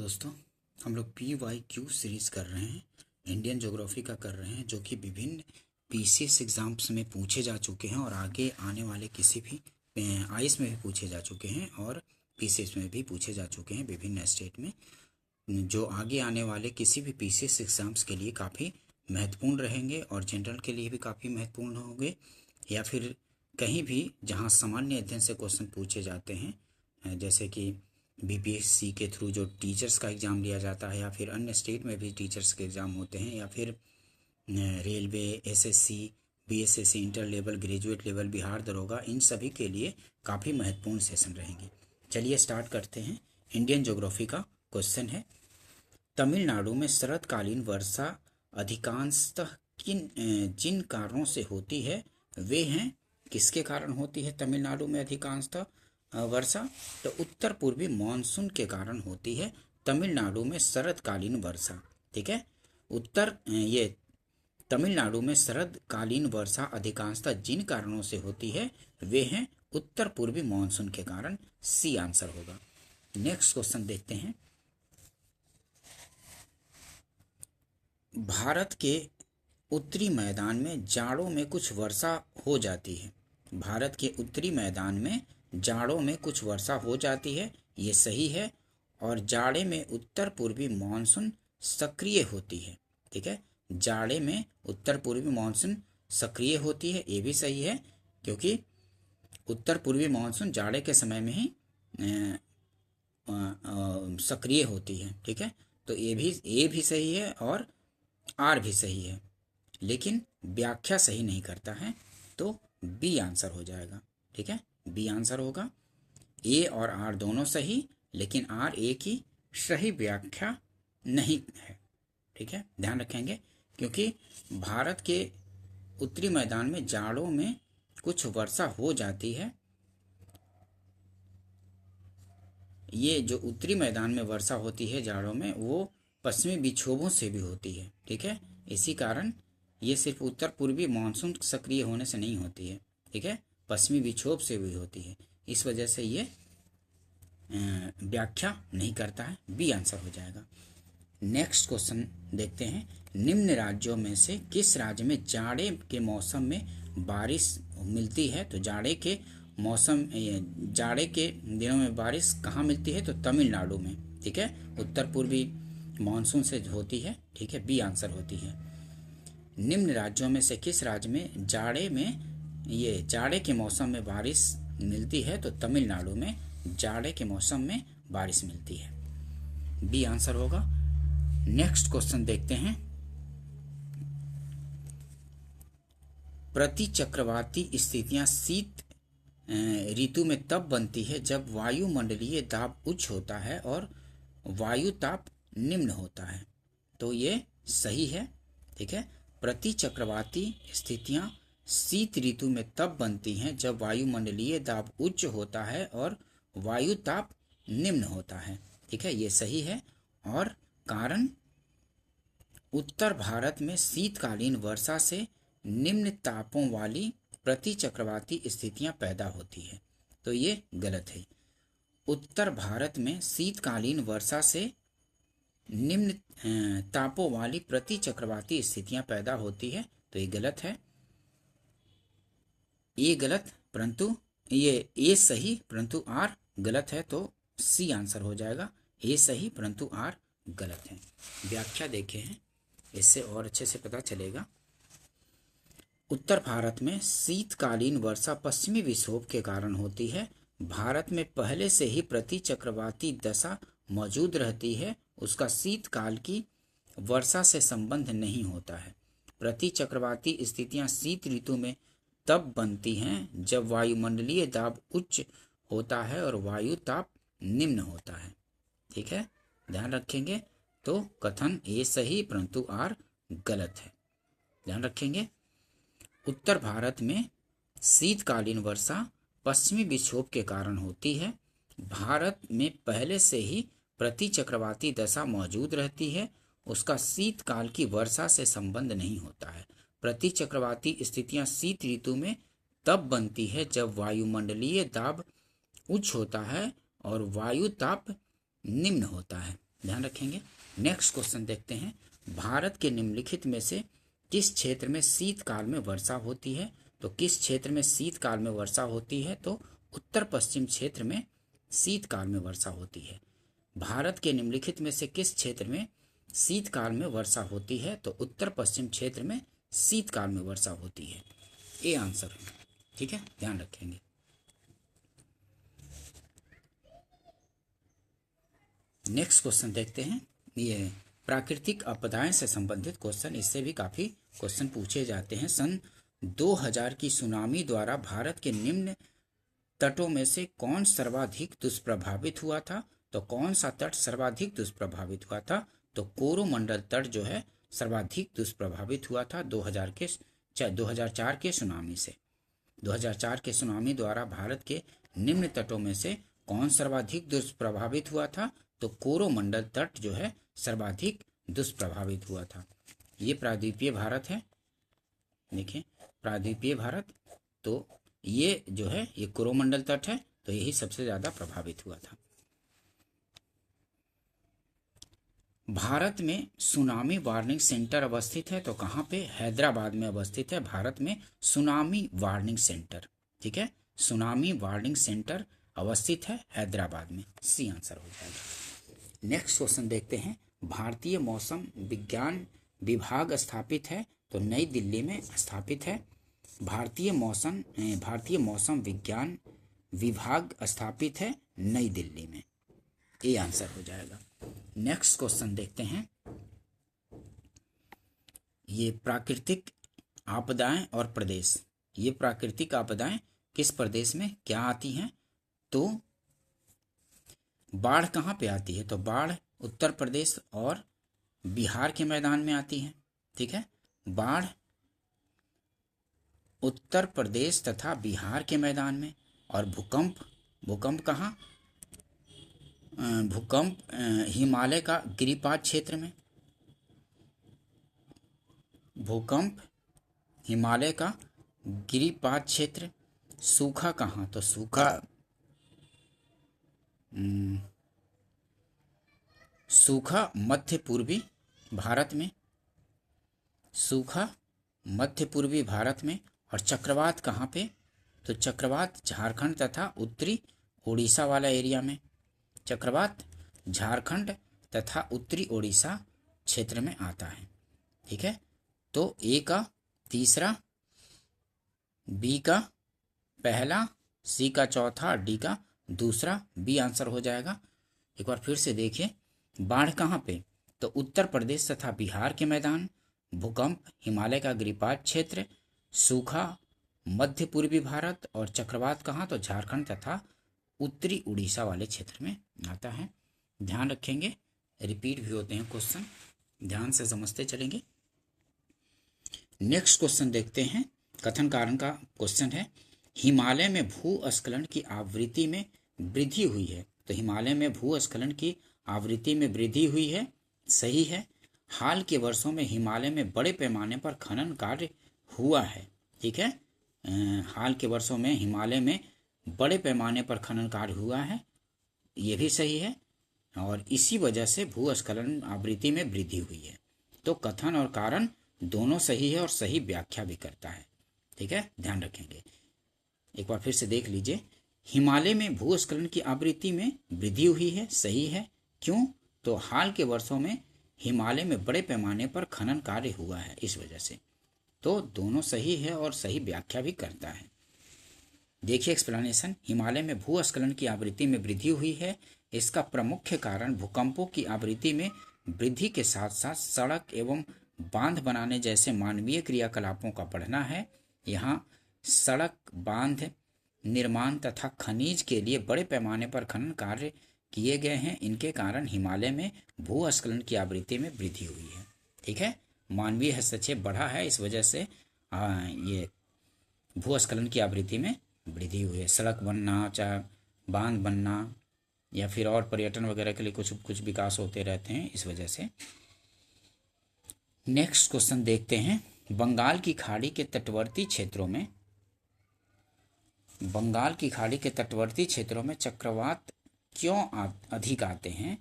दोस्तों, हम लोग PYQ सीरीज़ कर रहे हैं, इंडियन ज्योग्राफी का कर रहे हैं, जो कि विभिन्न PCS एग्ज़ाम्स में पूछे जा चुके हैं और आगे आने वाले किसी भी आईएएस में भी पूछे जा चुके हैं और PCS में भी पूछे जा चुके हैं विभिन्न स्टेट में, जो आगे आने वाले किसी भी PCS एग्ज़ाम्स के लिए काफ़ी महत्वपूर्ण रहेंगे और जनरल के लिए भी काफ़ी महत्वपूर्ण होंगे, या फिर कहीं भी जहाँ सामान्य अध्ययन से क्वेश्चन पूछे जाते हैं, जैसे कि BPSC के थ्रू जो टीचर्स का एग्ज़ाम लिया जाता है, या फिर अन्य स्टेट में भी टीचर्स के एग्ज़ाम होते हैं, या फिर railway, SSC, BSSC, inter level, graduate level, Bihar दरोगा, इन सभी के लिए काफ़ी महत्वपूर्ण सेशन रहेंगे। चलिए स्टार्ट करते हैं। इंडियन ज्योग्राफी का क्वेश्चन है, तमिलनाडु में शरतकालीन वर्षा अधिकांशतः जिन कारणों से होती है वे हैं, किसके कारण होती है तमिलनाडु में अधिकांशतः वर्षा? तो उत्तर पूर्वी मानसून के कारण होती है तमिलनाडु में शरतकालीन वर्षा। ठीक है, ये तमिलनाडु में शरतकालीन वर्षा अधिकांशतः जिन कारणों से होती है वे हैं उत्तर पूर्वी मानसून के कारण। सी आंसर होगा। नेक्स्ट क्वेश्चन देखते हैं। भारत के उत्तरी मैदान में जाड़ों में कुछ वर्षा हो जाती है। भारत के उत्तरी मैदान में जाड़ों में कुछ वर्षा हो जाती है, ये सही है। और जाड़े में उत्तर पूर्वी मानसून सक्रिय होती है। ठीक है, जाड़े में उत्तर पूर्वी मानसून सक्रिय होती है, ये भी सही है, क्योंकि उत्तर पूर्वी मानसून जाड़े के समय में ही सक्रिय होती है। ठीक है, तो ये भी सही है और आर भी सही है, लेकिन व्याख्या सही नहीं करता है, तो बी आंसर हो जाएगा। ठीक है, बी आंसर होगा। ए और आर दोनों सही, लेकिन आर ए की सही व्याख्या नहीं है। ठीक है, ध्यान रखेंगे, क्योंकि भारत के उत्तरी मैदान में जाड़ों में कुछ वर्षा हो जाती है। ये जो उत्तरी मैदान में वर्षा होती है जाड़ों में, वो पश्चिमी विक्षोभों से भी होती है। ठीक है, इसी कारण ये सिर्फ उत्तर पूर्वी मानसून सक्रिय होने से नहीं होती है। ठीक है, पश्चिमी विक्षोभ से भी होती है, इस वजह से ये व्याख्या नहीं करता है। बी आंसर हो जाएगा। नेक्स्ट क्वेश्चन देखते हैं। निम्न राज्यों में से किस राज्य में जाड़े के मौसम में बारिश मिलती है? तो जाड़े के दिनों में बारिश कहाँ मिलती है? तो तमिलनाडु में। ठीक है, उत्तर पूर्वी मानसून से होती है। ठीक है, बी आंसर होती है। निम्न राज्यों में से किस राज्य में जाड़े के मौसम में बारिश मिलती है? तो तमिलनाडु में जाड़े के मौसम में बारिश मिलती है, बी आंसर होगा। नेक्स्ट क्वेश्चन देखते हैं। प्रति चक्रवाती स्थितियां शीत ऋतु में तब बनती है जब वायुमंडलीय दाब उच्च होता है और वायु ताप निम्न होता है, तो ये सही है। ठीक है, प्रति चक्रवाती स्थितियां शीत ऋतु में तब बनती हैं जब वायुमंडलीय दाब उच्च होता है और वायु ताप निम्न होता है। ठीक है, ये सही है। और कारण, उत्तर भारत में शीतकालीन वर्षा से निम्न तापों वाली प्रति चक्रवाती स्थितियां पैदा होती है, तो ये गलत है। उत्तर भारत में शीतकालीन वर्षा से निम्न तापों वाली प्रति चक्रवाती स्थितियां पैदा होती है, तो ये गलत है। ये गलत, परंतु ये सही, परंतु आर गलत है, तो सी आंसर हो जाएगा। ये सही परंतु आर गलत है। व्याख्या देखे हैं, इससे और अच्छे से पता चलेगा। उत्तर भारत में शीतकालीन वर्षा पश्चिमी विक्षोभ के कारण होती है। भारत में पहले से ही प्रति चक्रवाती दशा मौजूद रहती है, उसका शीतकाल की वर्षा से संबंध नहीं होता है। प्रति चक्रवाती स्थितियां शीत ऋतु में तब बनती हैं जब वायुमंडलीय दाब उच्च होता है और वायु ताप निम्न होता है। ठीक है, ध्यान रखेंगे। तो कथन ए सही परंतु आर गलत है, ध्यान रखेंगे। उत्तर भारत में शीतकालीन वर्षा पश्चिमी विक्षोभ के कारण होती है। भारत में पहले से ही प्रति चक्रवाती दशा मौजूद रहती है, उसका शीतकाल की वर्षा से संबंध नहीं होता है। प्रति चक्रवाती स्थितियां शीत ऋतु में तब बनती है जब वायुमंडलीय दाब उच्च होता है और वायु ताप निम्न होता है। ध्यान रखेंगे। नेक्स्ट क्वेश्चन देखते हैं, भारत के निम्नलिखित में से किस क्षेत्र में शीतकाल में वर्षा होती है? तो किस क्षेत्र में शीतकाल में वर्षा होती है? तो उत्तर पश्चिम क्षेत्र में शीतकाल में वर्षा होती है। भारत के निम्नलिखित में से किस क्षेत्र में शीतकाल में वर्षा होती है? तो उत्तर पश्चिम क्षेत्र में शीतकाल में वर्षा होती है। ये आंसर है, ठीक है, ध्यान रखेंगे। नेक्स्ट क्वेश्चन देखते हैं, ये प्राकृतिक आपदाएं से संबंधित क्वेश्चन, इससे भी काफी क्वेश्चन पूछे जाते हैं। सन 2000 की सुनामी द्वारा भारत के निम्न तटों में से कौन सर्वाधिक दुष्प्रभावित हुआ था? तो कौन सा तट सर्वाधिक दुष्प्रभावित हुआ था? तो कोरोमंडल तट जो है सर्वाधिक दुष्प्रभावित हुआ था 2004 के सुनामी से। 2004 के सुनामी द्वारा भारत के निम्न तटों में से कौन सर्वाधिक दुष्प्रभावित हुआ था? तो कोरोमंडल तट जो है सर्वाधिक दुष्प्रभावित हुआ था। ये प्रायद्वीपीय भारत है, देखिए प्रायद्वीपीय भारत, तो ये जो है ये कोरोमंडल तट है, तो यही सबसे ज्यादा प्रभावित हुआ था। भारत में सुनामी वार्निंग सेंटर अवस्थित है, तो कहाँ पे? हैदराबाद में अवस्थित है भारत में सुनामी वार्निंग सेंटर, ठीक है, सुनामी वार्निंग सेंटर अवस्थित है हैदराबाद में। सी आंसर हो जाएगा। नेक्स्ट क्वेश्चन देखते हैं, भारतीय मौसम विज्ञान विभाग स्थापित है, तो नई दिल्ली में स्थापित है। भारतीय मौसम विज्ञान विभाग स्थापित है नई दिल्ली में। ये आंसर हो जाएगा। नेक्स्ट क्वेश्चन देखते हैं, ये प्राकृतिक आपदाएं और प्रदेश, ये प्राकृतिक आपदाएं किस प्रदेश में क्या आती हैं? तो बाढ़ कहाँ पे आती है? तो बाढ़ उत्तर प्रदेश और बिहार के मैदान में आती है, ठीक है, बाढ़ उत्तर प्रदेश तथा बिहार के मैदान में। और भूकंप कहाँ? भूकंप हिमालय का गिरिपात क्षेत्र में। भूकंप हिमालय का गिरिपात क्षेत्र। सूखा कहाँ? तो सूखा मध्य पूर्वी भारत में, सूखा मध्य पूर्वी भारत में। और चक्रवात कहाँ पे? तो चक्रवात झारखंड तथा उत्तरी उड़ीसा वाला एरिया में। चक्रवात झारखंड तथा उत्तरी उड़ीसा क्षेत्र में आता है, ठीक है। तो ए का तीसरा, बी का पहला, सी का चौथा, डी का दूसरा, बी आंसर हो जाएगा। एक बार फिर से देखिए, बाढ़ कहाँ पे? तो उत्तर प्रदेश तथा बिहार के मैदान, भूकंप हिमालय का गिरिपात क्षेत्र, सूखा मध्य पूर्वी भारत, और चक्रवात कहाँ? तो झारखंड तथा उत्तरी उड़ीसा वाले क्षेत्र में आता है। ध्यान रखेंगे, रिपीट भी होते हैं क्वेश्चन, ध्यान से समझते चलेंगे। नेक्स्ट क्वेश्चन देखते हैं, कथन कारण का क्वेश्चन है, हिमालय में भूस्खलन की आवृत्ति में वृद्धि हुई है। तो हिमालय में भूस्खलन की आवृत्ति में वृद्धि हुई है, सही है। हाल के वर्षों में हिमालय में बड़े पैमाने पर खनन कार्य हुआ है, ठीक है। हाल के वर्षों में हिमालय में बड़े पैमाने पर खनन कार्य हुआ है, ये भी सही है। और इसी वजह से भूस्खलन आवृत्ति में वृद्धि हुई है। तो कथन और कारण दोनों सही है और सही व्याख्या भी करता है, ठीक है, ध्यान रखेंगे। एक बार फिर से देख लीजिए, हिमालय में भूस्खलन की आवृत्ति में वृद्धि हुई है, सही है। क्यों? तो हाल के वर्षों में हिमालय में बड़े पैमाने पर खनन कार्य हुआ है, इस वजह से। तो दोनों सही है और सही व्याख्या भी करता है। देखिए एक्सप्लेनेशन, हिमालय में भूस्खलन की आवृत्ति में वृद्धि हुई है, इसका प्रमुख कारण भूकंपों की आवृत्ति में वृद्धि के साथ साथ सड़क एवं बांध बनाने जैसे मानवीय क्रियाकलापों का बढ़ना है। यहाँ सड़क, बांध निर्माण तथा खनिज के लिए बड़े पैमाने पर खनन कार्य किए गए हैं, इनके कारण हिमालय में भूस्खलन की आवृत्ति में वृद्धि हुई है, ठीक है। मानवीय हस्तक्षेप बढ़ा है, इस वजह से ये भूस्खलन की आवृत्ति में वृद्धि हुई है। सड़क बनना, चाहे बांध बनना, या फिर और पर्यटन वगैरह के लिए कुछ विकास होते रहते हैं, इस वजह से। नेक्स्ट क्वेश्चन देखते हैं, बंगाल की खाड़ी के तटवर्ती क्षेत्रों में, बंगाल की खाड़ी के तटवर्ती क्षेत्रों में चक्रवात क्यों अधिक आते हैं?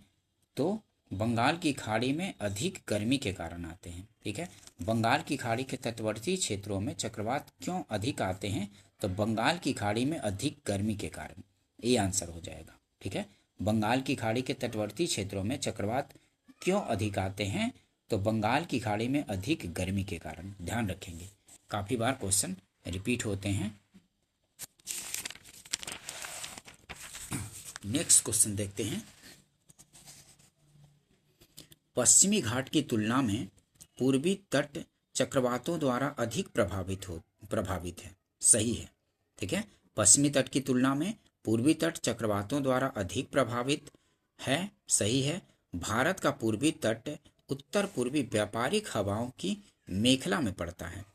तो बंगाल की खाड़ी में अधिक गर्मी के कारण आते हैं। ठीक है, बंगाल की खाड़ी के तटवर्ती क्षेत्रों में चक्रवात क्यों अधिक आते हैं? तो बंगाल की खाड़ी में अधिक गर्मी के कारण, ये आंसर हो जाएगा। ठीक है, बंगाल की खाड़ी के तटवर्ती क्षेत्रों में चक्रवात क्यों अधिक आते हैं? तो बंगाल की खाड़ी में अधिक गर्मी के कारण। ध्यान रखेंगे, काफ़ी बार क्वेश्चन रिपीट होते हैं। नेक्स्ट क्वेश्चन देखते हैं। पश्चिमी घाट की तुलना में पूर्वी तट चक्रवातों द्वारा अधिक प्रभावित है। सही है। ठीक है, पश्चिमी तट की तुलना में पूर्वी तट चक्रवातों द्वारा अधिक प्रभावित है। सही है। भारत का पूर्वी तट उत्तर पूर्वी व्यापारिक हवाओं की मेखला में पड़ता है।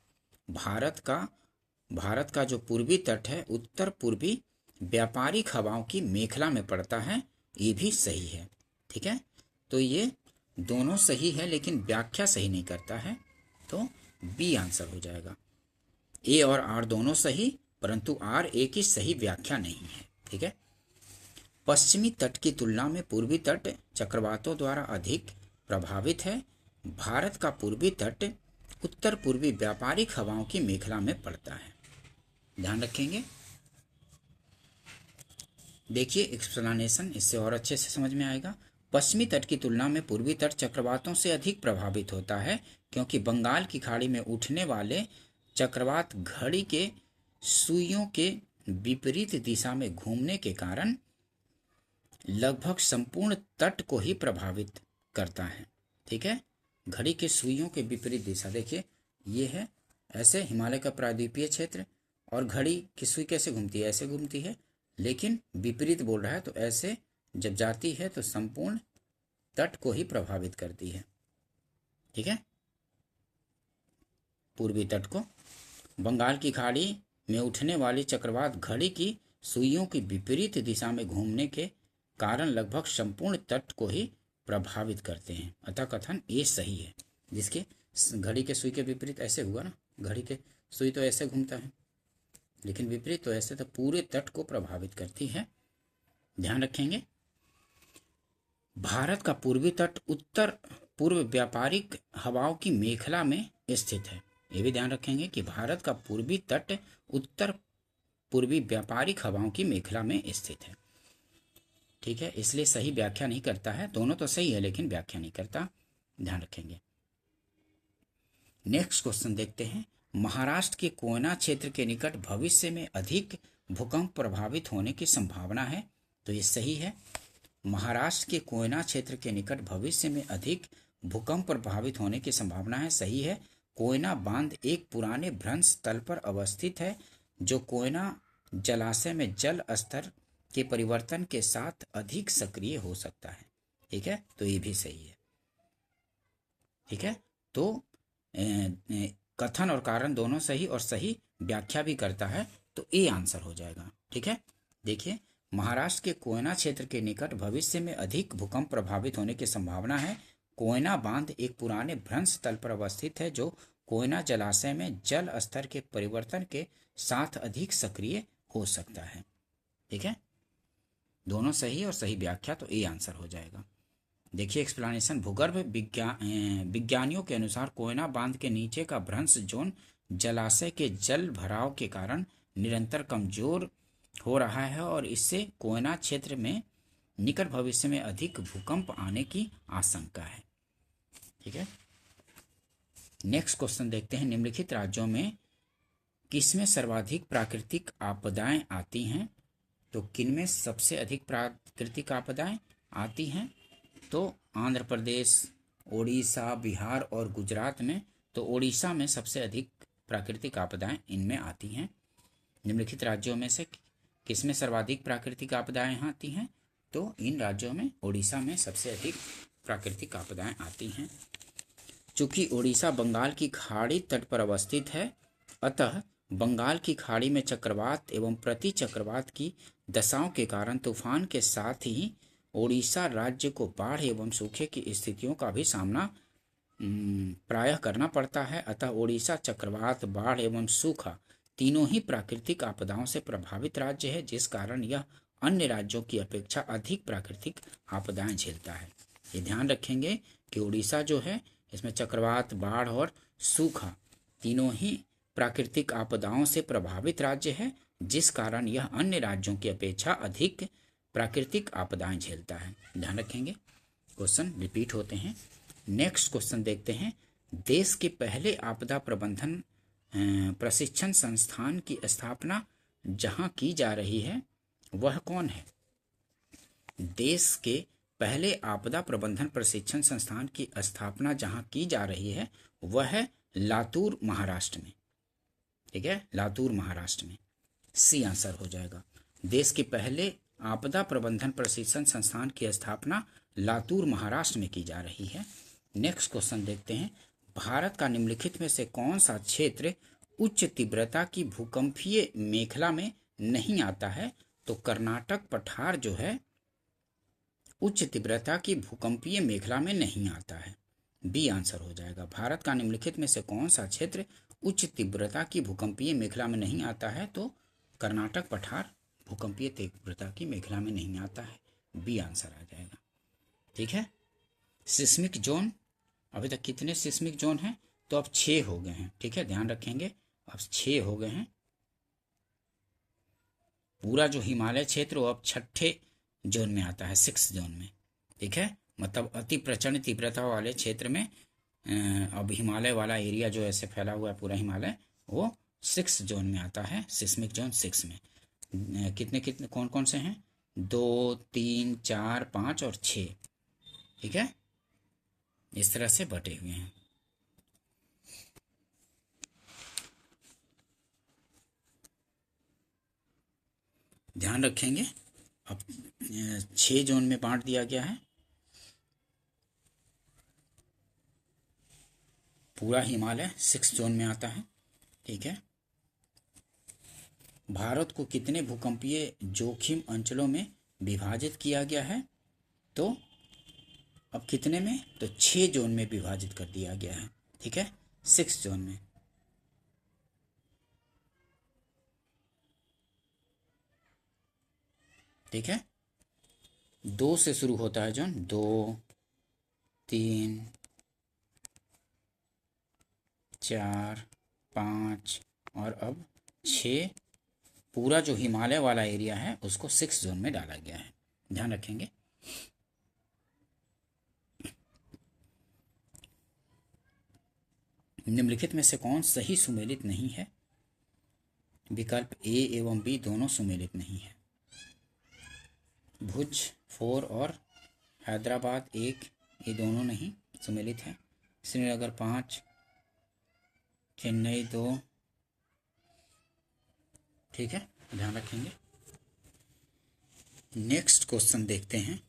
भारत का जो पूर्वी तट है उत्तर पूर्वी व्यापारिक हवाओं की मेखला में पड़ता है, ये भी सही है। ठीक है, तो ये दोनों सही है लेकिन व्याख्या सही नहीं करता है, तो बी आंसर हो जाएगा। ए और आर दोनों सही, परंतु आर ए की सही व्याख्या नहीं है। ठीक है, पश्चिमी तट की तुलना में पूर्वी तट चक्रवातों द्वारा अधिक प्रभावित है। भारत का पूर्वी तट उत्तर पूर्वी व्यापारिक हवाओं की मेखला में पड़ता है। ध्यान रखेंगे। देखिए एक्सप्लेनेशन, इससे और अच्छे से समझ में आएगा। पश्चिमी तट की तुलना में पूर्वी तट चक्रवातों से अधिक प्रभावित होता है क्योंकि बंगाल की खाड़ी में उठने वाले चक्रवात घड़ी के सुइयों के विपरीत दिशा में घूमने के कारण लगभग संपूर्ण तट को ही प्रभावित करता है। ठीक है, घड़ी के सुइयों के विपरीत दिशा, देखिए ये है ऐसे हिमालय का प्रायद्वीपीय क्षेत्र, और घड़ी की सुई कैसे घूमती है? ऐसे घूमती है, लेकिन विपरीत बोल रहा है, तो ऐसे जब जाती है तो संपूर्ण तट को ही प्रभावित करती है। ठीक है, पूर्वी तट को। बंगाल की खाड़ी में उठने वाली चक्रवात घड़ी की सुइयों की विपरीत दिशा में घूमने के कारण लगभग संपूर्ण तट को ही प्रभावित करते हैं। अतः कथन ये सही है, जिसके घड़ी के सुई के विपरीत ऐसे हुआ ना, घड़ी के सुई तो ऐसे घूमता है, लेकिन विपरीत तो ऐसे, तो पूरे तट को प्रभावित करती है। ध्यान रखेंगे। भारत का पूर्वी तट उत्तर पूर्व व्यापारिक हवाओं की मेखला में स्थित है। ये भी ध्यान रखेंगे कि भारत का पूर्वी तट उत्तर पूर्वी व्यापारिक हवाओं की मेखला में स्थित है। ठीक है, इसलिए सही व्याख्या नहीं करता है। दोनों तो सही है लेकिन व्याख्या नहीं करता, ध्यान रखेंगे। नेक्स्ट क्वेश्चन देखते हैं। महाराष्ट्र के कोयना क्षेत्र के निकट भविष्य में अधिक भूकंप प्रभावित होने की संभावना है, तो ये सही है। महाराष्ट्र के कोयना क्षेत्र के निकट भविष्य में अधिक भूकंप प्रभावित होने की संभावना है, सही है। कोयना बांध एक पुराने भ्रंश स्थल पर अवस्थित है जो कोयना जलाशय में जल स्तर के परिवर्तन के साथ अधिक सक्रिय हो सकता है। ठीक है, तो ये भी सही है। ठीक है, तो कथन और कारण दोनों सही, और सही व्याख्या भी करता है, तो ए आंसर हो जाएगा। ठीक है, देखिए महाराष्ट्र के कोयना क्षेत्र के निकट भविष्य में अधिक भूकंप प्रभावित होने की संभावना है। कोयना बांध एक पुराने भ्रंश स्थल पर अवस्थित है जो कोयना जलाशय में जल स्तर के परिवर्तन के साथ अधिक सक्रिय हो सकता है। ठीक है, दोनों सही और सही व्याख्या, तो ए आंसर हो जाएगा। देखिए एक्सप्लेनेशन। भूगर्भ विज्ञानियों के अनुसार कोयना बांध के नीचे का भ्रंश जोन जलाशय के जल भराव के कारण निरंतर कमजोर हो रहा है और इससे कोयना क्षेत्र में निकट भविष्य में अधिक भूकंप आने की आशंका है। ठीक है, नेक्स्ट क्वेश्चन देखते हैं। निम्नलिखित राज्यों में किसमें सर्वाधिक प्राकृतिक आपदाएं आती हैं? तो किनमें सबसे अधिक प्राकृतिक आपदाएं आती हैं? तो आंध्र प्रदेश, ओडिशा, बिहार और गुजरात में। तो ओडिशा में सबसे अधिक प्राकृतिक आपदाएं इनमें आती हैं। निम्नलिखित राज्यों में से किसमें सर्वाधिक प्राकृतिक आपदाएं आती हैं? तो इन राज्यों में ओडिशा में सबसे अधिक प्राकृतिक आपदाएं आती हैं। चूंकि ओडिशा बंगाल की खाड़ी तट पर अवस्थित है, अतः बंगाल की खाड़ी में चक्रवात एवं प्रति चक्रवात की दशाओं के कारण तूफान के साथ ही ओडिशा राज्य को बाढ़ एवं सूखे की स्थितियों का भी सामना प्रायः करना पड़ता है। अतः ओडिशा चक्रवात, बाढ़ एवं सूखा तीनों ही प्राकृतिक आपदाओं से प्रभावित राज्य है, जिस कारण यह अन्य राज्यों की अपेक्षा अधिक प्राकृतिक आपदाएं झेलता है। ये ध्यान रखेंगे कि उड़ीसा जो है इसमें चक्रवात, बाढ़ और सूखा तीनों ही प्राकृतिक आपदाओं से प्रभावित राज्य है, जिस कारण यह अन्य राज्यों की अपेक्षा अधिक प्राकृतिक आपदाएं झेलता है। ध्यान रखेंगे, क्वेश्चन रिपीट होते हैं। नेक्स्ट क्वेश्चन देखते हैं। देश के पहले आपदा प्रबंधन प्रशिक्षण संस्थान की स्थापना जहां की जा रही है वह कौन है? देश के पहले आपदा प्रबंधन प्रशिक्षण संस्थान की स्थापना जहां की जा रही है वह है लातूर, महाराष्ट्र में। ठीक है, लातूर, महाराष्ट्र में। सी आंसर हो जाएगा। देश के पहले आपदा प्रबंधन प्रशिक्षण संस्थान की स्थापना लातूर, महाराष्ट्र में की जा रही है। नेक्स्ट क्वेश्चन देखते हैं। भारत का निम्नलिखित में से कौन सा क्षेत्र उच्च तीव्रता की भूकंपीय मेखला में नहीं आता है? तो कर्नाटक पठार जो है उच्च तीव्रता की भूकंपीय मेखला में नहीं आता है। बी आंसर हो जाएगा। भारत का निम्नलिखित में से कौन सा क्षेत्र उच्च तीव्रता की भूकंपीय मेखला में नहीं आता है? तो कर्नाटक पठार भूकंपीय तीव्रता की मेखला में नहीं आता है। बी आंसर आ जाएगा। ठीक है। सिस्मिक जोन, अभी तक कितने सिस्मिक जोन हैं? तो अब 6 हो गए हैं। ठीक है, ध्यान रखेंगे, अब 6 हो गए हैं। पूरा जो हिमालय क्षेत्र वो अब 6ठे जोन में आता है, 6 जोन में। ठीक है, मतलब अति प्रचंड तीव्रता वाले क्षेत्र में अब हिमालय वाला एरिया जो ऐसे फैला हुआ है पूरा हिमालय, वो 6 जोन में आता है, सिस्मिक जोन 6 में। कितने कितने कौन कौन से हैं? 2, 3, 4, 5 और 6। ठीक है, इस तरह से बटे हुए हैं। ध्यान रखेंगे, अब 6 जोन में बांट दिया गया है। पूरा हिमालय 6 जोन में आता है। ठीक है। भारत को कितने भूकंपीय जोखिम अंचलों में विभाजित किया गया है? तो अब कितने में? तो 6 जोन में विभाजित कर दिया गया है। ठीक है, 6 जोन में। ठीक है, 2 से शुरू होता है जोन, 2, 3, 4, 5 और अब 6। पूरा जो हिमालय वाला एरिया है उसको 6 जोन में डाला गया है। ध्यान रखेंगे। निम्नलिखित में से कौन सही सुमेलित नहीं है? विकल्प ए एवं बी दोनों सुमेलित नहीं है। भुज 4 और हैदराबाद 1 ये दोनों नहीं सुमेलित है। श्रीनगर 5, चेन्नई 2। ठीक है, ध्यान रखेंगे। नेक्स्ट क्वेश्चन देखते हैं।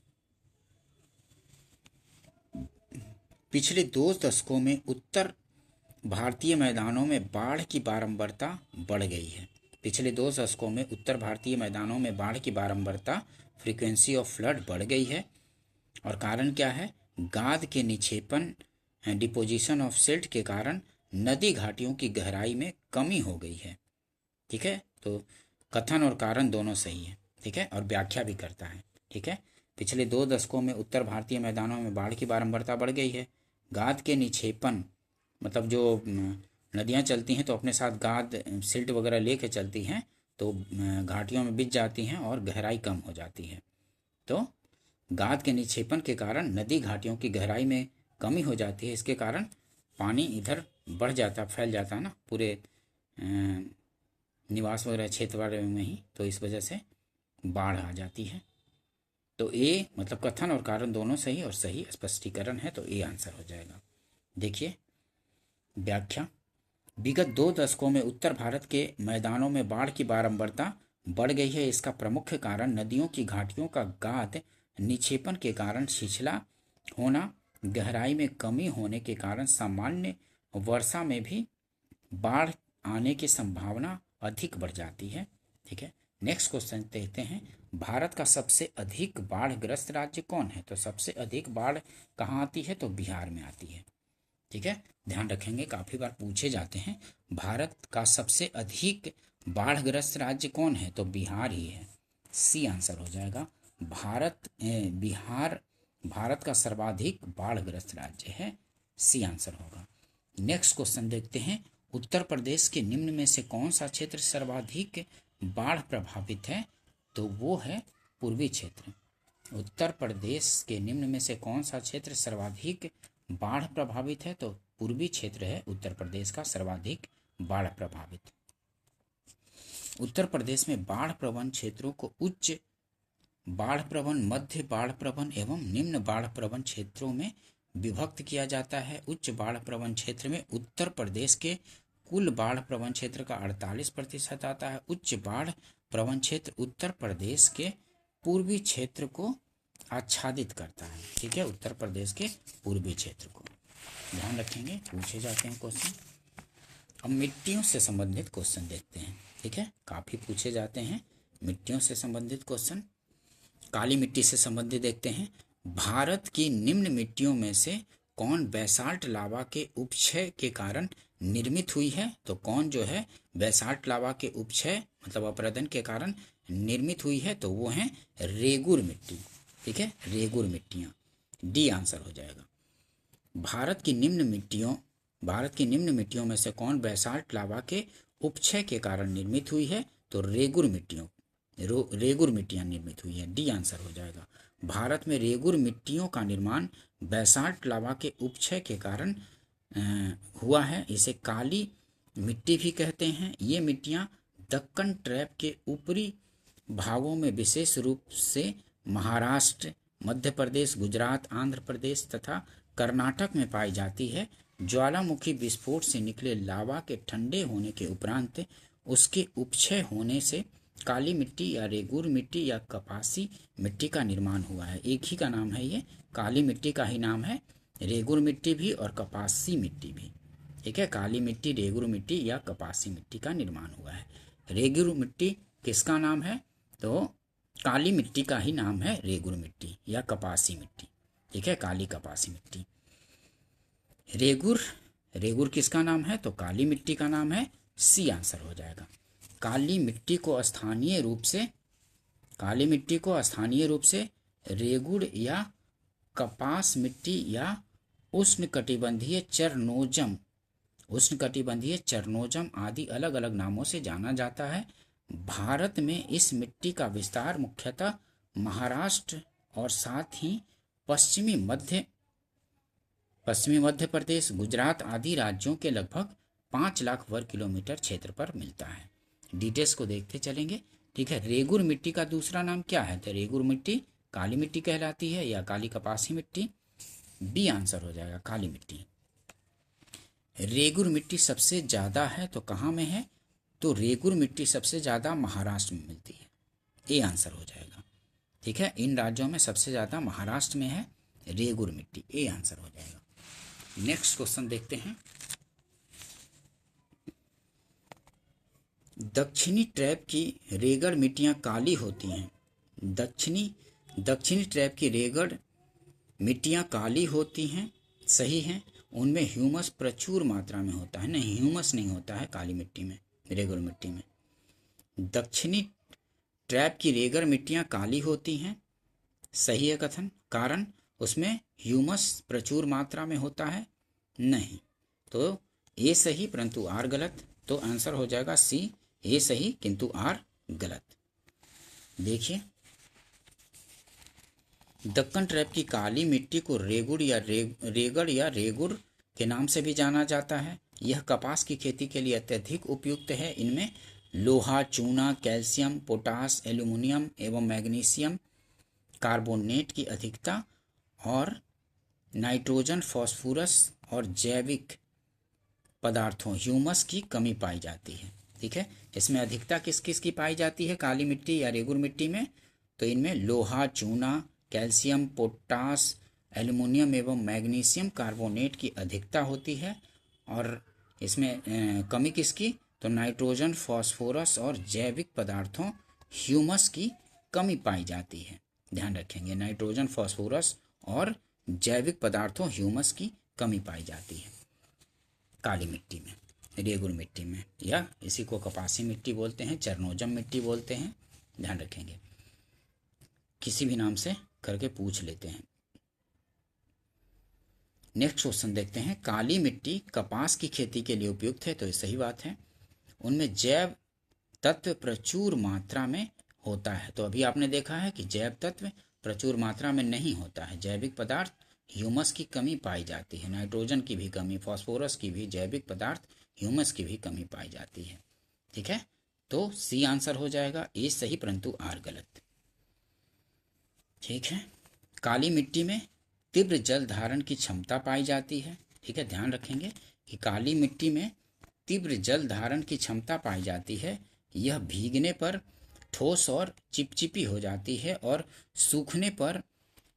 पिछले 2 दशकों में उत्तर भारतीय मैदानों में बाढ़ की बारंबारता बढ़ गई है। पिछले 2 दशकों में उत्तर भारतीय मैदानों में बाढ़ की बारंबारता, फ्रीक्वेंसी ऑफ फ्लड बढ़ गई है। और कारण क्या है? गाद के निक्षेपण, डिपोजिशन ऑफ सिल्ट के कारण नदी घाटियों की गहराई में कमी हो गई है। ठीक है, तो कथन और कारण दोनों सही है। ठीक है, और व्याख्या भी करता है। ठीक है, पिछले 2 दशकों में उत्तर भारतीय मैदानों में बाढ़ की बारंबारता बढ़ गई है। गाद के निक्षेपण मतलब जो नदियाँ चलती हैं तो अपने साथ गाद, सिल्ट वगैरह लेके चलती हैं, तो घाटियों में बिछ जाती हैं और गहराई कम हो जाती है। तो गाद के निक्षेपण के कारण नदी घाटियों की गहराई में कमी हो जाती है। इसके कारण पानी इधर बढ़ जाता, फैल जाता है ना पूरे निवास वगैरह क्षेत्र वाले में ही, तो इस वजह से बाढ़ आ जाती है। तो ए मतलब कथन और कारण दोनों सही और सही स्पष्टीकरण है, तो ए आंसर हो जाएगा। देखिए व्याख्या। विगत 2 दशकों में उत्तर भारत के मैदानों में बाढ़ की बारंबारता बढ़ गई है। इसका प्रमुख कारण नदियों की घाटियों का गाद निक्षेपण के कारण छिछला होना, गहराई में कमी होने के कारण सामान्य वर्षा में भी बाढ़ आने की संभावना अधिक बढ़ जाती है। ठीक है, नेक्स्ट क्वेश्चन देखते हैं। भारत का सबसे अधिक बाढ़ग्रस्त राज्य कौन है? तो सबसे अधिक बाढ़ कहाँ आती है? तो बिहार में आती है। ठीक है, ध्यान रखेंगे, काफी बार पूछे जाते हैं। भारत का सबसे अधिक बाढ़ग्रस्त राज्य कौन है? तो बिहार ही है। सी आंसर हो जाएगा। बिहार भारत का सर्वाधिक बाढ़ग्रस्त राज्य है, सी आंसर होगा। नेक्स्ट क्वेश्चन देखते हैं, उत्तर प्रदेश के निम्न में से कौन सा क्षेत्र सर्वाधिक बाढ़ प्रभावित है? तो वो है पूर्वी क्षेत्र। उत्तर प्रदेश के निम्न में से कौन सा क्षेत्र सर्वाधिक बाढ़ प्रभावित है? तो पूर्वी क्षेत्र है उत्तर प्रदेश का सर्वाधिक बाढ़ प्रभावित। उत्तर प्रदेश में बाढ़ प्रवण क्षेत्रों को उच्च बाढ़ प्रवण, मध्य बाढ़ प्रवण एवं निम्न बाढ़ प्रवण क्षेत्रों में विभक्त किया जाता है। उच्च बाढ़ प्रवण क्षेत्र में उत्तर प्रदेश के कुल बाढ़ प्रवण क्षेत्र का 48% आता है। उच्च बाढ़ प्रवण क्षेत्र उत्तर प्रदेश के पूर्वी क्षेत्र को आच्छादित करता है। ठीक है, उत्तर प्रदेश के पूर्वी क्षेत्र को ध्यान रखेंगे, पूछे जाते हैं क्वेश्चन। अब मिट्टियों से संबंधित क्वेश्चन देखते हैं। ठीक है, काफी पूछे जाते हैं मिट्टियों से संबंधित क्वेश्चन। काली मिट्टी से संबंधित देखते हैं, भारत की निम्न मिट्टियों में से कौन बेसाल्ट लावा के उपक्षय के कारण निर्मित हुई है? तो कौन जो है बेसाल्ट लावा के उपक्षय मतलब अपरदन के कारण निर्मित हुई है? तो वो है रेगुर मिट्टी। ठीक है, रेगुर मिट्टियां, डी आंसर हो जाएगा। भारत की निम्न मिट्टियों में से कौन बेसाल्ट लावा के उपक्षय के कारण निर्मित हुई है? तो रेगुर मिट्टियां निर्मित हुई है, डी आंसर हो जाएगा। भारत में रेगुर मिट्टियों का निर्माण बेसाल्ट लावा के उपक्षय के कारण हुआ है। इसे काली मिट्टी भी कहते हैं। ये मिट्टियां दक्कन ट्रैप के ऊपरी भागों में विशेष रूप से महाराष्ट्र, मध्य प्रदेश, गुजरात, आंध्र प्रदेश तथा कर्नाटक में पाई जाती है। ज्वालामुखी विस्फोट से निकले लावा के ठंडे होने के उपरांत उसके उपक्षय होने से काली मिट्टी या रेगुर मिट्टी या कपासी मिट्टी का निर्माण हुआ है। एक ही का नाम है, ये काली मिट्टी का ही नाम है, रेगुर मिट्टी भी और कपासी मिट्टी भी। ठीक है, काली मिट्टी, रेगुर मिट्टी या कपासी मिट्टी का निर्माण हुआ है। रेगुर मिट्टी किसका नाम है? तो काली मिट्टी का ही नाम है रेगुर मिट्टी या कपासी मिट्टी। ठीक है, काली कपासी मिट्टी। रेगुर किसका नाम है? तो काली मिट्टी का नाम है, सी आंसर हो जाएगा। काली मिट्टी को स्थानीय रूप से रेगुर या कपास मिट्टी या उष्णकटिबंधीय चरनोजम आदि अलग अलग नामों से जाना जाता है। भारत में इस मिट्टी का विस्तार मुख्यतः महाराष्ट्र और साथ ही पश्चिमी मध्य प्रदेश, गुजरात आदि राज्यों के लगभग 5 लाख वर्ग किलोमीटर क्षेत्र पर मिलता है। डिटेल्स को देखते चलेंगे। ठीक है, रेगुर मिट्टी का दूसरा नाम क्या है? तो रेगुर मिट्टी काली मिट्टी कहलाती है या काली कपासी मिट्टी, बी आंसर हो जाएगा, काली मिट्टी। रेगुर मिट्टी सबसे ज्यादा है तो कहाँ में है? तो रेगुर मिट्टी सबसे ज्यादा महाराष्ट्र में मिलती है, ए आंसर हो जाएगा। ठीक है, इन राज्यों में सबसे ज्यादा महाराष्ट्र में है रेगुर मिट्टी, ए आंसर हो जाएगा। नेक्स्ट क्वेश्चन देखते हैं, दक्षिणी ट्रैप की रेगड़ मिट्टियां काली होती हैं। दक्षिणी ट्रैप की रेगड़ मिट्टियां काली होती हैं, सही है। उनमें ह्यूमस प्रचुर मात्रा में होता है। नहीं, ह्यूमस नहीं होता है काली मिट्टी में, रेगड़ मिट्टी में। दक्षिणी ट्रैप की रेगड़ मिट्टियां काली होती हैं, सही है कथन। कारण उसमें ह्यूमस प्रचुर मात्रा में होता है, नहीं। तो ए सही परंतु आर गलत, तो आंसर हो जाएगा सी, ए सही किंतु आर गलत। देखिए, दक्कन ट्रैप की काली मिट्टी को रेगड़ या रेगुर के नाम से भी जाना जाता है। यह कपास की खेती के लिए अत्यधिक उपयुक्त है। इनमें लोहा, चूना, कैल्शियम, पोटास, एल्यूमिनियम एवं मैग्नीशियम कार्बोनेट की अधिकता और नाइट्रोजन, फास्फोरस और जैविक पदार्थों ह्यूमस की कमी पाई जाती है। ठीक है, इसमें अधिकता किस किस की पाई जाती है काली मिट्टी या रेगुर मिट्टी में? तो इनमें लोहा, चूना, कैल्शियम, पोटास, एल्यूमिनियम एवं मैग्नीशियम कार्बोनेट की अधिकता होती है। और इसमें कमी किसकी? तो नाइट्रोजन, फास्फोरस और जैविक पदार्थों ह्यूमस की कमी पाई जाती है। ध्यान रखेंगे, नाइट्रोजन, फास्फोरस और जैविक पदार्थों ह्यूमस की कमी पाई जाती है काली मिट्टी में, रेगुर मिट्टी में, या इसी को कपासी मिट्टी बोलते हैं, चरनोजम मिट्टी बोलते हैं। ध्यान रखेंगे, किसी भी नाम से करके पूछ लेते हैं। नेक्स्ट क्वेश्चन देखते हैं, काली मिट्टी कपास की खेती के लिए उपयुक्त है, तो ये सही बात है। उनमें जैव तत्व प्रचुर मात्रा में होता है, तो अभी आपने देखा है कि जैव तत्व प्रचुर मात्रा में नहीं होता है। जैविक पदार्थ ह्यूमस की कमी पाई जाती है, नाइट्रोजन की भी कमी, फास्फोरस की भी, जैविक पदार्थ ह्यूमस की भी कमी पाई जाती है। ठीक है, तो सी आंसर हो जाएगा, ए सही परंतु आर गलत। ठीक है, काली मिट्टी में तीव्र जल धारण की क्षमता पाई जाती है। ठीक है, ध्यान रखेंगे कि काली मिट्टी में तीव्र जल धारण की क्षमता पाई जाती है। यह भीगने पर ठोस और चिपचिपी हो जाती है और सूखने पर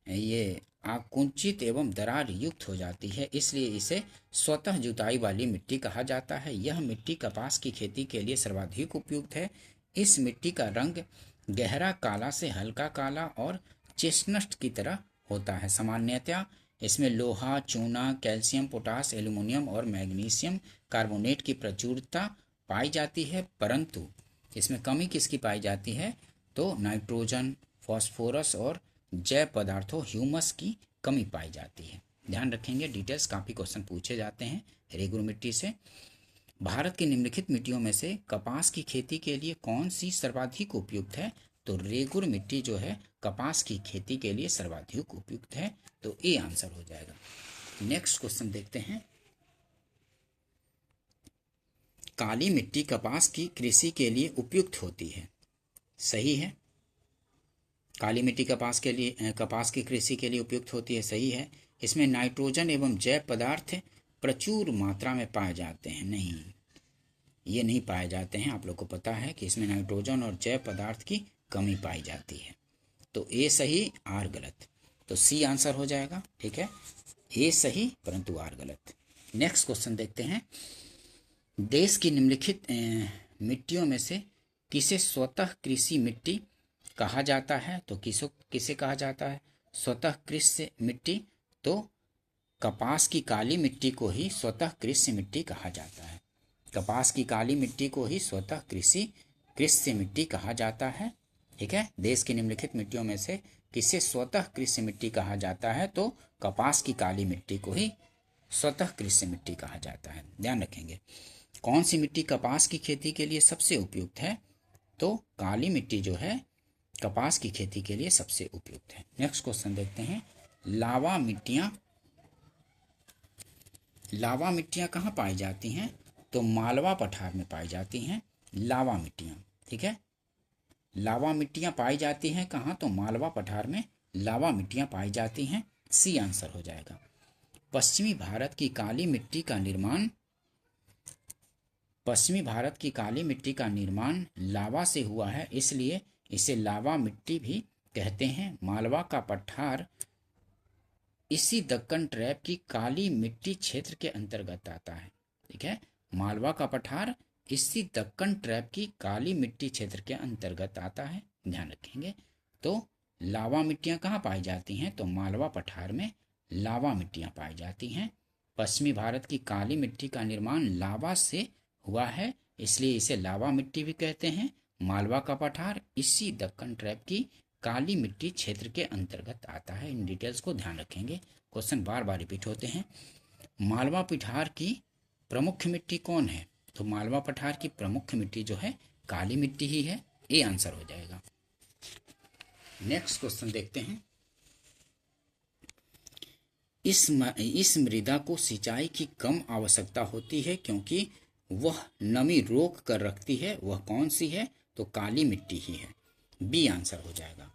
ये आकुंचित एवं दरार युक्त हो जाती है, इसलिए इसे स्वतः जुताई वाली मिट्टी कहा जाता है। यह मिट्टी कपास की खेती के लिए सर्वाधिक उपयुक्त है। इस मिट्टी का रंग गहरा काला से हल्का काला और चेस्टनट की तरह होता है। सामान्यतः इसमें लोहा, चूना, कैल्शियम, पोटास, एल्यूमिनियम और मैग्नीशियम कार्बोनेट की प्रचुरता पाई जाती है, परंतु इसमें कमी किसकी पाई जाती है, तो नाइट्रोजन, फास्फोरस और जैव पदार्थों ह्यूमस की कमी पाई जाती है। ध्यान रखेंगे, डिटेल्स काफ़ी क्वेश्चन पूछे जाते हैं रेगुर मिट्टी से। भारत की निम्नलिखित मिट्टियों में से कपास की खेती के लिए कौन सी सर्वाधिक उपयुक्त है, तो रेगुर मिट्टी जो है कपास की खेती के लिए सर्वाधिक उपयुक्त है, तो ए आंसर हो जाएगा। नेक्स्ट क्वेश्चन देखते हैं, काली मिट्टी कपास की कृषि के लिए उपयुक्त होती है, सही है। काली मिट्टी कपास की कृषि के लिए उपयुक्त होती है, सही है। इसमें नाइट्रोजन एवं जैव पदार्थ प्रचुर मात्रा में पाए जाते हैं, नहीं, ये नहीं पाए जाते हैं। आप लोग को पता है कि इसमें नाइट्रोजन और जैव पदार्थ की कमी पाई जाती है, तो ए सही आर गलत, तो सी आंसर हो जाएगा। ठीक है, ए सही परंतु आर गलत। नेक्स्ट क्वेश्चन देखते हैं, देश की निम्नलिखित मिट्टियों में से किसे स्वतः कृषि मिट्टी कहा जाता है, तो किसे कहा जाता है स्वतः कृषि मिट्टी, तो कपास की काली मिट्टी को ही स्वतः कृषि मिट्टी कहा जाता है। कपास की काली मिट्टी को ही स्वतः कृषि मिट्टी कहा जाता है। ठीक है, देश की निम्नलिखित मिट्टियों में से किसे स्वतः कृषि मिट्टी कहा जाता है, तो कपास की काली मिट्टी को ही स्वतः कृषि मिट्टी कहा जाता है। ध्यान रखेंगे, कौन सी मिट्टी कपास की खेती के लिए सबसे उपयुक्त है, तो काली मिट्टी जो है कपास की खेती के लिए सबसे उपयुक्त है। नेक्स्ट क्वेश्चन देखते हैं, लावा मिट्टियां कहाँ पाई जाती हैं, तो मालवा पठार में पाई जाती हैं लावा मिट्टियां। ठीक है, लावा मिट्टियां पाई जाती हैं कहाँ, तो मालवा पठार में लावा मिट्टियां पाई जाती हैं, सी आंसर हो जाएगा। पश्चिमी भारत की काली मिट्टी का निर्माण लावा से हुआ है, इसलिए इसे लावा मिट्टी भी कहते हैं। मालवा का पठार इसी दक्कन ट्रैप की काली मिट्टी क्षेत्र के अंतर्गत आता है। ठीक है, मालवा का पठार इसी दक्कन ट्रैप की काली मिट्टी क्षेत्र के अंतर्गत आता है, ध्यान रखेंगे। तो लावा मिट्टियां कहाँ पाई जाती हैं, तो मालवा पठार में लावा मिट्टियां पाई जाती हैं। पश्चिमी भारत की काली मिट्टी का निर्माण लावा से हुआ है, इसलिए इसे लावा मिट्टी भी कहते हैं। मालवा का पठार इसी दक्कन ट्रैप की काली मिट्टी क्षेत्र के अंतर्गत आता है। इन डिटेल्स को ध्यान रखेंगे, क्वेश्चन बार बार रिपीट होते हैं। मालवा पठार की प्रमुख मिट्टी कौन है, तो मालवा पठार की प्रमुख मिट्टी जो है काली मिट्टी ही है, ए आंसर हो जाएगा। नेक्स्ट क्वेश्चन देखते हैं, इस मृदा को सिंचाई की कम आवश्यकता होती है क्योंकि वह नमी रोक कर रखती है, वह कौन सी है, तो काली मिट्टी ही है, बी आंसर हो जाएगा।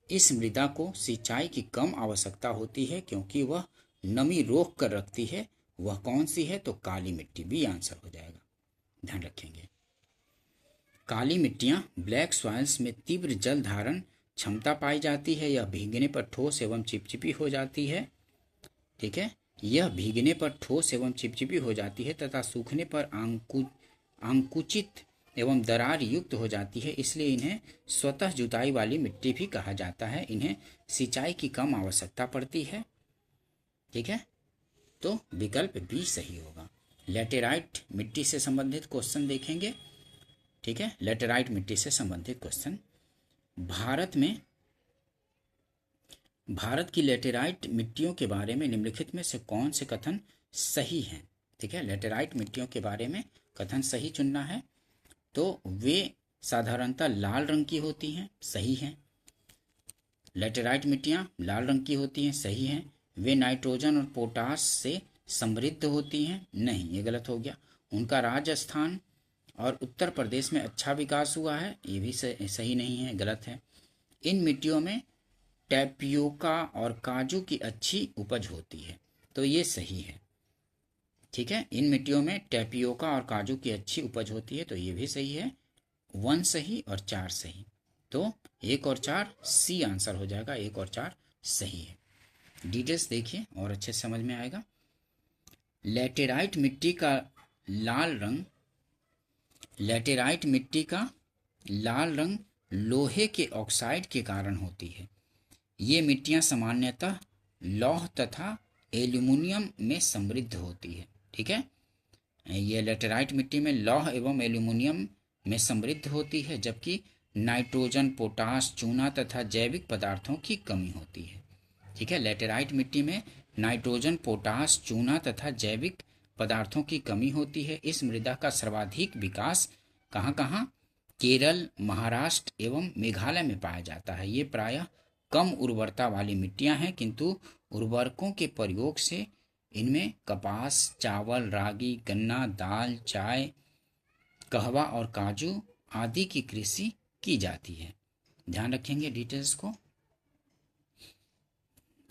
इस मृदा को सिंचाई की कम आवश्यकता होती है क्योंकि वह नमी रोक कर रखती है, वह कौन सी है, तो काली मिट्टी, बी आंसर हो जाएगा। ध्यान रखेंगे, काली मिट्टियां ब्लैक सॉइल्स में तीव्र जल धारण क्षमता पाई जाती है। यह भीगने पर ठोस एवं चिपचिपी हो जाती है। ठीक है, यह भीगने पर ठोस एवं चिपचिपी हो जाती है तथा सूखने पर आंकुचित एवं दरार युक्त हो जाती है, इसलिए इन्हें स्वतः जुताई वाली मिट्टी भी कहा जाता है। इन्हें सिंचाई की कम आवश्यकता पड़ती है। ठीक है, तो विकल्प बी सही होगा। लेटेराइट मिट्टी से संबंधित क्वेश्चन देखेंगे। ठीक है, लेटेराइट मिट्टी से संबंधित क्वेश्चन, भारत में भारत की लेटेराइट मिट्टियों के बारे में निम्नलिखित में से कौन से कथन सही हैं? ठीक है, लेटेराइट मिट्टियों के बारे में कथन सही चुनना है। तो वे साधारणतः लाल रंग की होती हैं, सही हैं। लेटेराइट मिट्टियाँ लाल रंग की होती हैं, सही हैं। वे नाइट्रोजन और पोटास से समृद्ध होती हैं, नहीं, ये गलत हो गया। उनका राजस्थान और उत्तर प्रदेश में अच्छा विकास हुआ है, ये भी सही नहीं है, गलत है। इन मिट्टियों में टैपियोका और काजू की अच्छी उपज होती है, तो ये सही है। ठीक है, इन मिट्टियों में टैपियोका और काजू की अच्छी उपज होती है, तो ये भी सही है। 1 सही और 4 सही, तो 1 और 4 सी आंसर हो जाएगा, 1 और 4 सही है। डिटेल्स देखिए और अच्छे समझ में आएगा। लेटेराइट मिट्टी का लाल रंग, लेटेराइट मिट्टी का लाल रंग लोहे के ऑक्साइड के कारण होती है। ये मिट्टियाँ सामान्यतः लौह तथा एल्यूमिनियम में समृद्ध होती है। ठीक है, ये लेटेराइट मिट्टी में लौह एवं एल्यूमिनियम में समृद्ध होती है, जबकि नाइट्रोजन, पोटास, चूना तथा जैविक पदार्थों की कमी होती है। ठीक है, लेटेराइट मिट्टी में नाइट्रोजन, पोटास, चूना तथा जैविक पदार्थों की कमी होती है। इस मृदा का सर्वाधिक विकास कहाँ कहाँ? केरल, महाराष्ट्र एवं मेघालय में पाया जाता है। ये प्रायः कम उर्वरता वाली मिट्टियां हैं, किंतु उर्वरकों के प्रयोग से इनमें कपास, चावल, रागी, गन्ना, दाल, चाय, कहवा और काजू आदि की कृषि की जाती है। ध्यान रखेंगे डिटेल्स को।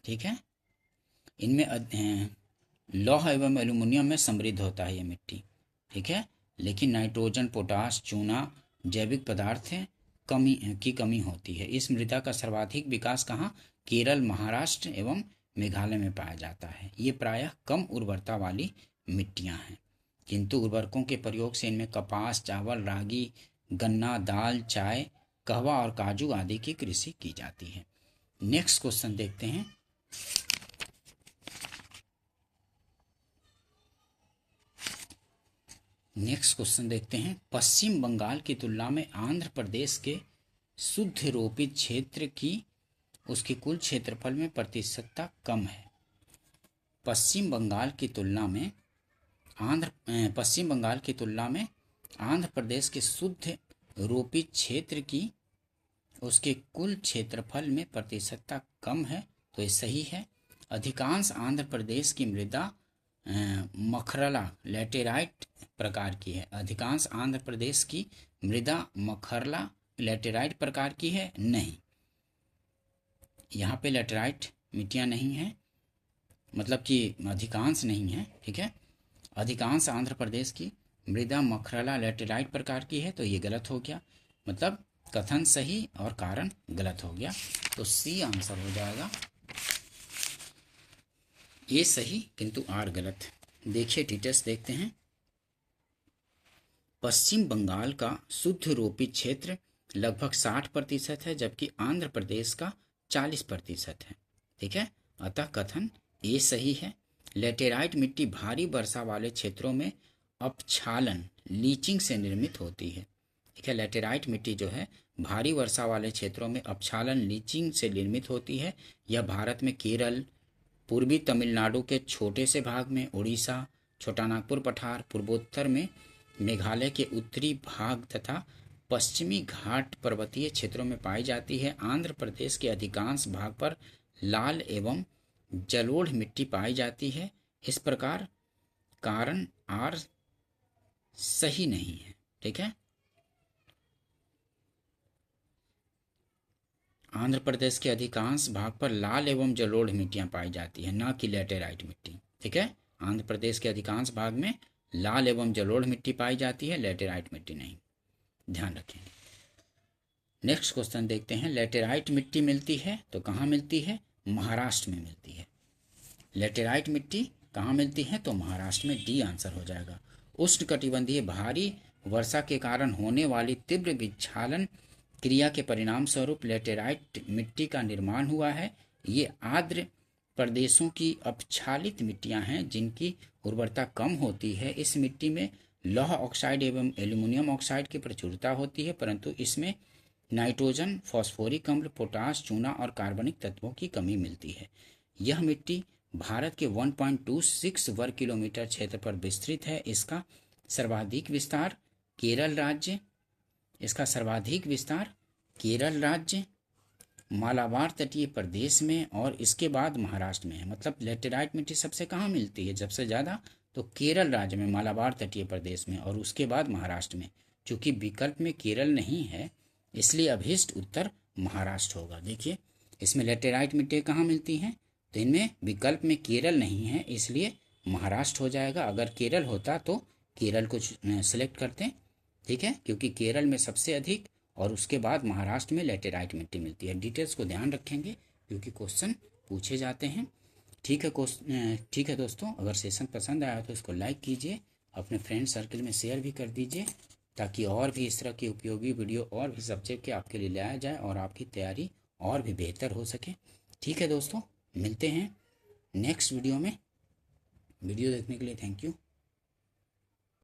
ठीक है, इनमें लौह एवं एल्यूमिनियम में समृद्ध होता है ये मिट्टी। ठीक है, लेकिन नाइट्रोजन, पोटास, चूना, जैविक पदार्थ की कमी होती है। इस मृदा का सर्वाधिक विकास कहाँ? केरल, महाराष्ट्र एवं मेघालय में पाया जाता है। ये प्रायः कम उर्वरता वाली मिट्टियाँ हैं, किंतु उर्वरकों के प्रयोग से इनमें कपास, चावल, रागी, गन्ना, दाल, चाय, कहवा और काजू आदि की कृषि की जाती है। नेक्स्ट क्वेश्चन देखते हैं। नेक्स्ट क्वेश्चन देखते हैं। पश्चिम बंगाल की तुलना में आंध्र प्रदेश के शुद्ध रोपित क्षेत्र की उसके कुल क्षेत्रफल में प्रतिशतता कम है। पश्चिम बंगाल की तुलना में आंध्र प्रदेश के शुद्ध रोपित क्षेत्र की उसके कुल क्षेत्रफल में प्रतिशतता कम है, तो ये सही है। अधिकांश आंध्र प्रदेश की मृदा मखरला लेटेराइट प्रकार की है। अधिकांश आंध्र प्रदेश की मृदा मखरला लेटेराइट प्रकार की है, नहीं, यहाँ पे लेटेराइट मिट्टियाँ नहीं हैं, मतलब कि अधिकांश नहीं है। ठीक है, अधिकांश आंध्र प्रदेश की मृदा मखरला लेटेराइट प्रकार की है, तो ये गलत हो गया, मतलब कथन सही और कारण गलत हो गया, तो सी आंसर हो जाएगा। ये सही किंतु आर गलत। देखिए डिटेल्स देखते हैं। पश्चिम बंगाल का शुद्ध रोपित क्षेत्र लगभग 60% है, जबकि आंध्र प्रदेश का 40% है। ठीक है, अतः कथन ये सही है। लेटेराइट मिट्टी भारी वर्षा वाले क्षेत्रों में अपक्षालन लीचिंग से निर्मित होती है। ठीक है, लेटेराइट मिट्टी जो है भारी वर्षा वाले क्षेत्रों में अपक्षालन लीचिंग से निर्मित होती है। यह भारत में केरल, पूर्वी तमिलनाडु के छोटे से भाग में, उड़ीसा, छोटानागपुर पठार, पूर्वोत्तर में मेघालय के उत्तरी भाग तथा पश्चिमी घाट पर्वतीय क्षेत्रों में पाई जाती है। आंध्र प्रदेश के अधिकांश भाग पर लाल एवं जलोढ़ मिट्टी पाई जाती है। इस प्रकार कारण आर सही नहीं है। ठीक है, आंध्र प्रदेश के अधिकांश भाग पर लाल एवं जलोढ़ मिट्टियां पाई जाती है, न कि लेटेराइट मिट्टी। ठीक है, आंध्र प्रदेश के अधिकांश भाग में लाल एवं जलोढ़ मिट्टी पाई जाती है, लेटेराइट मिट्टी नहीं, ध्यान रखें। नेक्स्ट क्वेश्चन देखते हैं। लेटेराइट मिट्टी मिलती है तो कहाँ मिलती है? महाराष्ट्र में मिलती है। लेटेराइट मिट्टी कहाँ मिलती है? तो महाराष्ट्र में, डी आंसर हो जाएगा। उष्णकटिबंधीय भारी वर्षा के कारण होने वाली तीव्र विक्षालन क्रिया के परिणाम स्वरूप लेटेराइट मिट्टी का निर्माण हुआ है। ये आर्द्र प्रदेशों की अपक्षालित मिट्टियां हैं जिनकी उर्वरता कम होती है। इस मिट्टी में लौह ऑक्साइड एवं एल्यूमिनियम ऑक्साइड की प्रचुरता होती है, परंतु इसमें नाइट्रोजन, फॉस्फोरिक अम्ल, पोटास, चूना और कार्बनिक तत्वों की कमी मिलती है। यह मिट्टी भारत के 1.26 वर्ग किलोमीटर क्षेत्र पर विस्तृत है। इसका सर्वाधिक विस्तार केरल राज्य, मालाबार तटीय प्रदेश में और इसके बाद महाराष्ट्र में है। मतलब लेटेराइट मिट्टी सबसे कहाँ मिलती है सबसे ज़्यादा? तो केरल राज्य में, मालाबार तटीय प्रदेश में और उसके बाद महाराष्ट्र में। चूंकि विकल्प में केरल नहीं है इसलिए अभिष्ट उत्तर महाराष्ट्र होगा। देखिए इसमें लेटेराइट मिट्टी कहाँ मिलती हैं, तो इनमें विकल्प में केरल नहीं है इसलिए महाराष्ट्र हो जाएगा। अगर केरल होता तो केरल को सिलेक्ट करते, ठीक है, क्योंकि केरल में सबसे अधिक और उसके बाद महाराष्ट्र में लेटेराइट मिट्टी मिलती है। डिटेल्स को ध्यान रखेंगे क्योंकि क्वेश्चन पूछे जाते हैं। ठीक है दोस्तों, अगर सेशन पसंद आया तो इसको लाइक कीजिए, अपने फ्रेंड सर्कल में शेयर भी कर दीजिए ताकि और भी इस तरह की उपयोगी वीडियो और भी सब्जेक्ट के आपके लिए लाया जाए और आपकी तैयारी और भी बेहतर हो सके। ठीक है दोस्तों, मिलते हैं नेक्स्ट वीडियो में। वीडियो देखने के लिए थैंक यू।